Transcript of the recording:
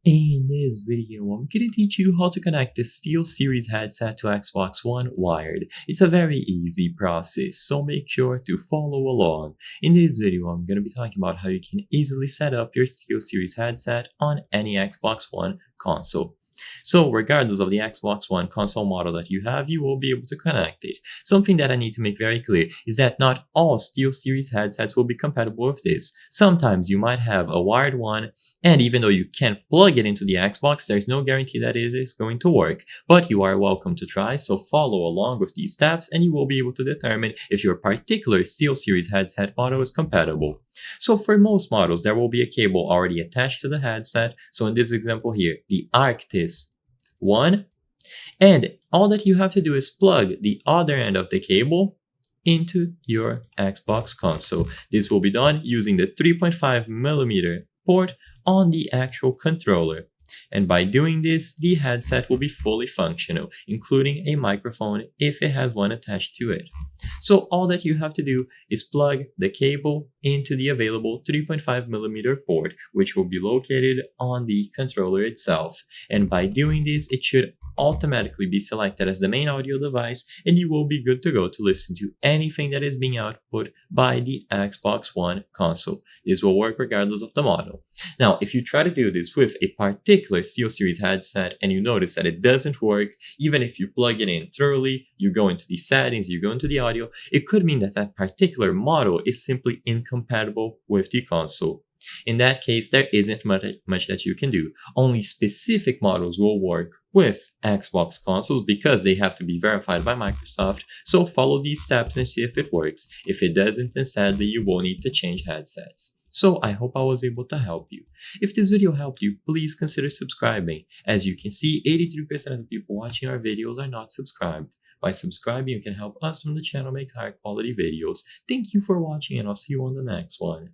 In this video, I'm going to teach you how to connect the SteelSeries headset to Xbox One wired. It's a very easy process, so make sure to follow along. In this video, I'm going to be talking about how you can easily set up your SteelSeries headset on any Xbox One console. So regardless of the Xbox One console model that you have, you will be able to connect it. Something that I need to make very clear is that not all SteelSeries headsets will be compatible with this. Sometimes you might have a wired one, and even though you can't plug it into the Xbox, there's no guarantee that it is going to work. But you are welcome to try, so follow along with these steps and you will be able to determine if your particular SteelSeries headset model is compatible. So for most models, there will be a cable already attached to the headset. So in this example here, the Arctis one, and all that you have to do is plug the other end of the cable into your Xbox console. This will be done using the 3.5mm port on the actual controller. And by doing this, the headset will be fully functional, including a microphone if it has one attached to it. So all that you have to do is plug the cable into the available 3.5mm port, which will be located on the controller itself. And by doing this, it should automatically be selected as the main audio device, and you will be good to go to listen to anything that is being output by the Xbox One console. This will work regardless of the model. Now, if you try to do this with a particular SteelSeries headset and you notice that it doesn't work, even if you plug it in thoroughly, you go into the settings, you go into the audio, it could mean that that particular model is simply incompatible with the console. In that case, there isn't much that you can do. Only specific models will work with Xbox consoles because they have to be verified by Microsoft, so follow these steps and see if it works. If it doesn't, then sadly you will need to change headsets. So I hope I was able to help you. If this video helped you, please consider subscribing. As you can see, 83% of the people watching our videos are not subscribed. By subscribing, you can help us from the channel make higher quality videos. Thank you for watching, and I'll see you on the next one.